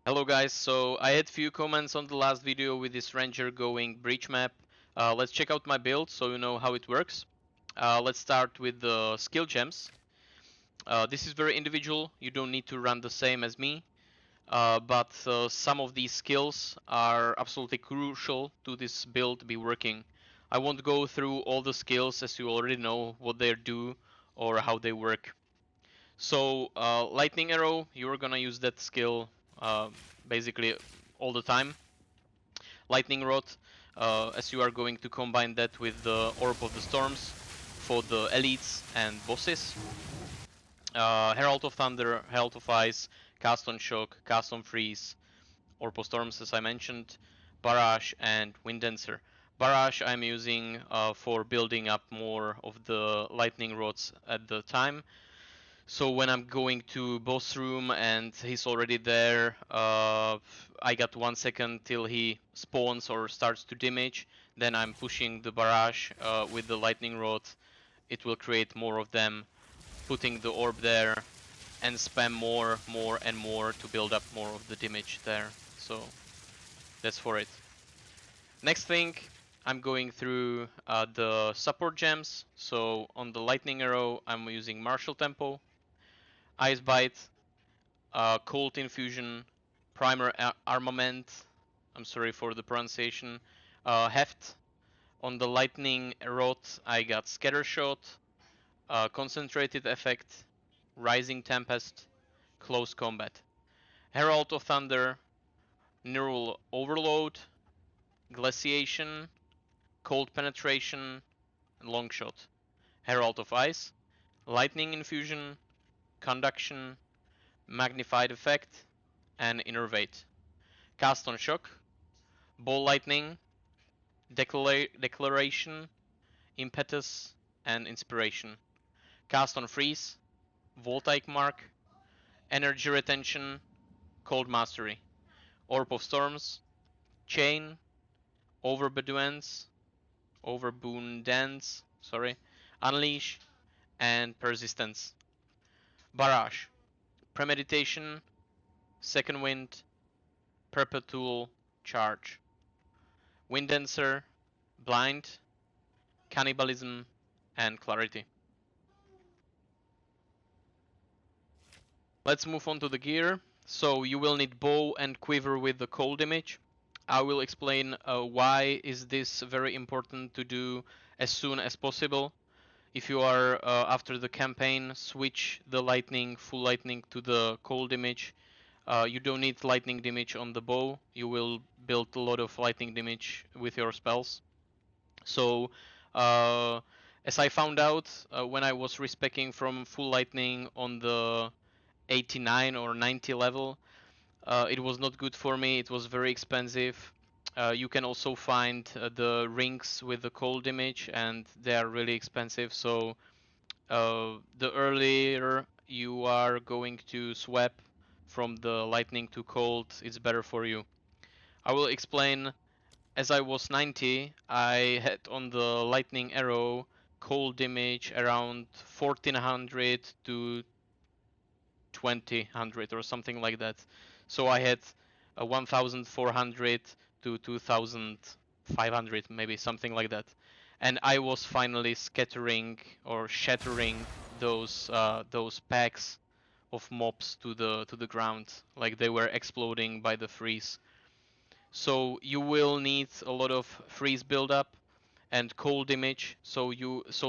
Hello guys, so I had few comments on the last video with this ranger going breach map. Let's check out my build so you know how it works. Let's start with the skill gems. This is very individual, you don't need to run the same as me, but some of these skills are absolutely crucial to this build to be working. I won't go through all the skills as you already know what they do or how they work. So lightning arrow, you're gonna use that skill uh, basically all the time. Lightning rod, as you are going to combine that with the orb of the storms for the elites and bosses. Herald of thunder, herald of ice, cast on shock, cast on freeze, orb of storms as I mentioned, barrage and wind dancer. Barrage I'm using for building up more of the lightning rods at the time. So when I'm going to boss room and he's already there, I got 1 second till he spawns or starts to damage. Then I'm pushing the barrage with the lightning rod. It will create more of them, putting the orb there, and spam more, and more to build up more of the damage there. So that's for it. Next thing, I'm going through the support gems. So on the lightning arrow, I'm using martial tempo, ice bite, cold infusion, primer armament. I'm sorry for the pronunciation. Heft. On the lightning rod, I got scatter shot, concentrated effect, rising tempest, close combat. Herald of thunder, neural overload, glaciation, cold penetration, and long shot. Herald of ice, lightning infusion, conduction, magnified effect, and innervate. Cast on shock, ball lightning, declaration, impetus, and inspiration. Cast on freeze, voltaic mark, energy retention, cold mastery. Orb of storms, chain, overabundance, sorry, unleash, and persistence. Barrage, premeditation, second wind, perpetual charge. Wind dancer, blind, cannibalism, and clarity. Let's move on to the gear. So you will need bow and quiver with the cold image. I will explain why is this very important to do as soon as possible. If you are after the campaign, switch the lightning, full lightning to the cold image. You don't need lightning damage on the bow. You will build a lot of lightning damage with your spells. So, uh, as I found out when I was respecking from full lightning on the 89 or 90 level, it was not good for me. It was very expensive. You can also find the rings with the cold image, and they are really expensive. So the earlier you are going to swap from the lightning to cold, it's better for you. I will explain. As I was 90, I had on the lightning arrow cold damage around 1400 to 2000 or something like that. So I had 1400 to 2500, maybe something like that. And I was finally scattering or shattering those packs of mobs to the ground, like they were exploding by the freeze. So you will need a lot of freeze buildup and cold image. So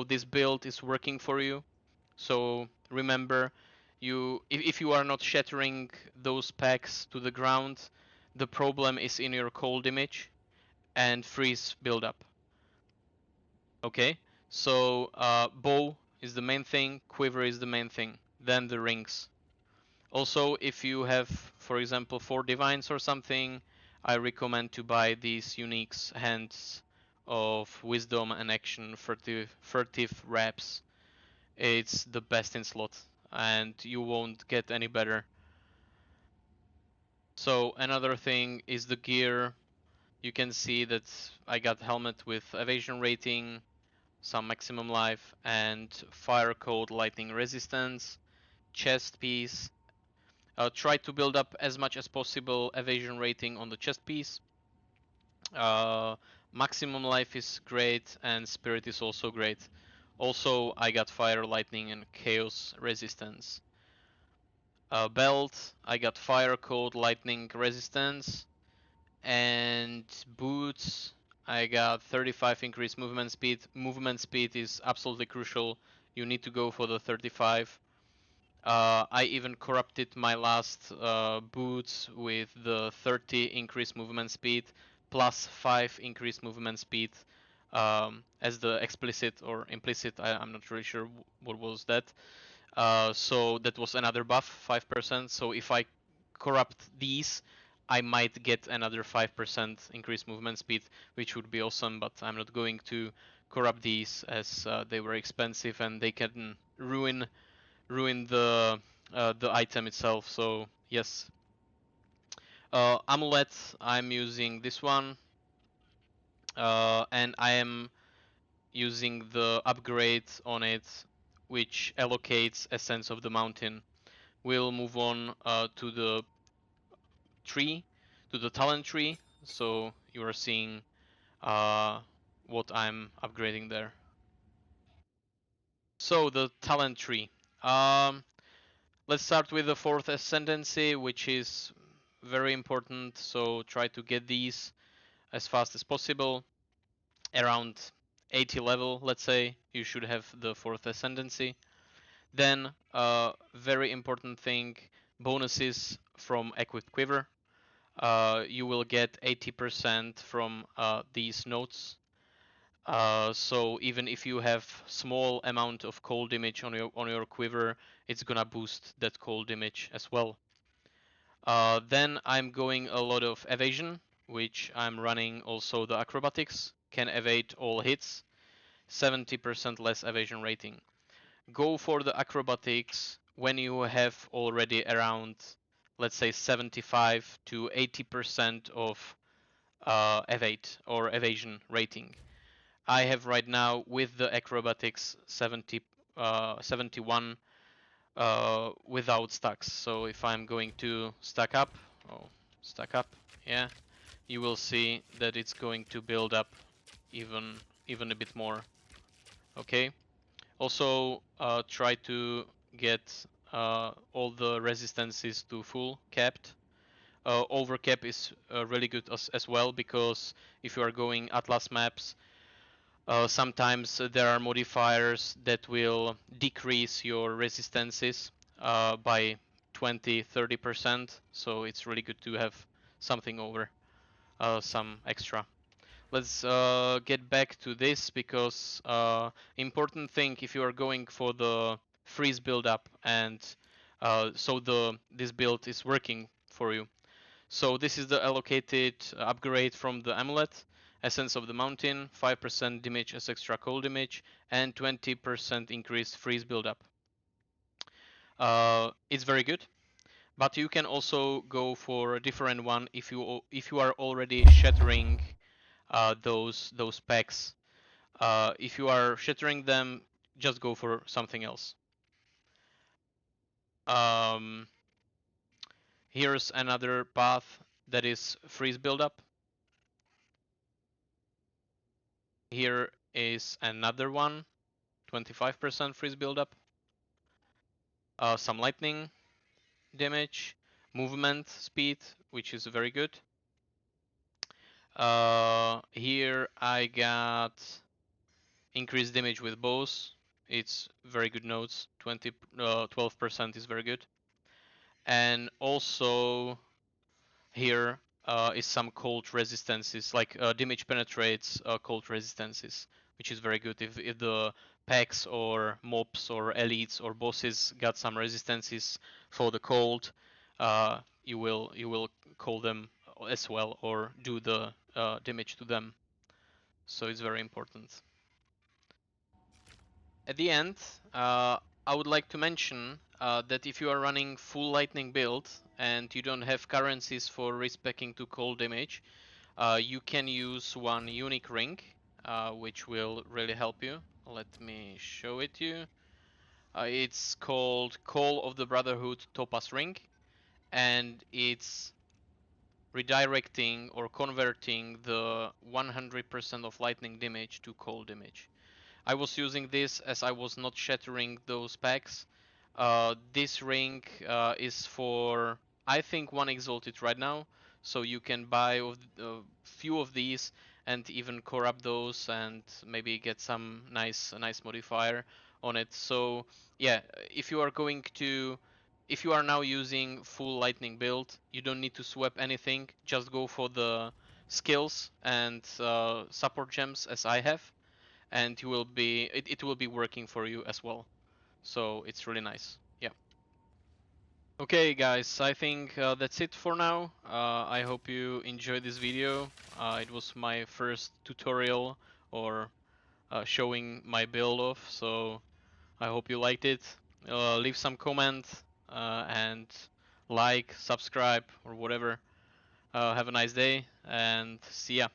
this build is working for you. So remember, if you are not shattering those packs to the ground, the problem is in your cold image and freeze buildup. Okay, so bow is the main thing, quiver is the main thing, then the rings. Also, if you have, for example, 4 divines or something, I recommend to buy these unique hands of wisdom and action, furtive wraps. It's the best in slot, and you won't get any better. So another thing is the gear. You can see that I got helmet with evasion rating, some maximum life, and fire code lightning resistance, chest piece, Try to build up as much as possible evasion rating on the chest piece. Maximum life is great, and spirit is also great. Also, I got fire, lightning, and chaos resistance. Belt, I got fire, cold, lightning resistance, and boots, I got 35 increased movement speed. Movement speed is absolutely crucial. You need to go for the 35. I even corrupted my last boots with the 30 increased movement speed plus 5 increased movement speed as the explicit or implicit. I'm not really sure what was that. So that was another buff, 5%. So if I corrupt these, I might get another 5% increased movement speed, which would be awesome, but I'm not going to corrupt these as they were expensive and they can ruin the item itself. So yes. Amulet, I'm using this one, and I am using the upgrade on it, which allocates Essence of the Mountain. We'll move on to the tree, to the talent tree. So you are seeing what I'm upgrading there. So the talent tree. Um, let's start with the fourth ascendancy, which is very important. So try to get these as fast as possible. Around 80 level, let's say, you should have the fourth ascendancy. Then, very important thing, bonuses from equipped quiver. You will get 80% from these notes. So even if you have small amount of cold damage on your quiver, it's gonna boost that cold damage as well. Then I'm going a lot of evasion, which I'm running also the acrobatics, can evade all hits, 70% less evasion rating. Go for the acrobatics when you have already around, let's say 75 to 80% of evade or evasion rating. I have right now with the acrobatics 71 without stacks. So if I'm going to stack up, oh, stack up, yeah, you will see that it's going to build up even a bit more. Okay. Also, try to get all the resistances to full capped. Overcap is really good as well, because if you are going Atlas maps, sometimes there are modifiers that will decrease your resistances by 20-30%, so it's really good to have something over, some extra. Let's get back to this, because important thing if you are going for the freeze build up, and so this build is working for you. So this is the allocated upgrade from the amulet. Essence of the Mountain, 5% damage as extra cold damage, and 20% increased freeze buildup. It's very good, but you can also go for a different one if you are already shattering those packs. If you are shattering them, just go for something else. Um, Here's another path that is freeze buildup. Here is another one, 25% freeze buildup. Some lightning damage, movement speed, which is very good. Here I got increased damage with bows. It's very good notes. 12% is very good. And also here is some cold resistances, like damage penetrates cold resistances, which is very good. If the packs or mobs or elites or bosses got some resistances for the cold, you will call them as well or do the damage to them. So it's very important. At the end, I would like to mention that if you are running full lightning build and you don't have currencies for respecing to cold damage, you can use one unique ring, which will really help you. Let me show it to you. It's called Call of the Brotherhood Topaz Ring. and it's redirecting or converting the 100% of lightning damage to cold damage. I was using this as I was not shattering those packs. This ring is for, I think, one exalted right now, so you can buy a few of these and even core up those and maybe get some nice modifier on it. So yeah, if you are going to, if you are now using full lightning build, you don't need to swap anything. Just go for the skills and support gems as I have, and it will be working for you as well. So it's really nice. Yeah. Okay, guys, I think that's it for now. I hope you enjoyed this video. It was my first tutorial or showing my build off, so I hope you liked it. Leave some comment and like, subscribe, or whatever. Have a nice day and see ya.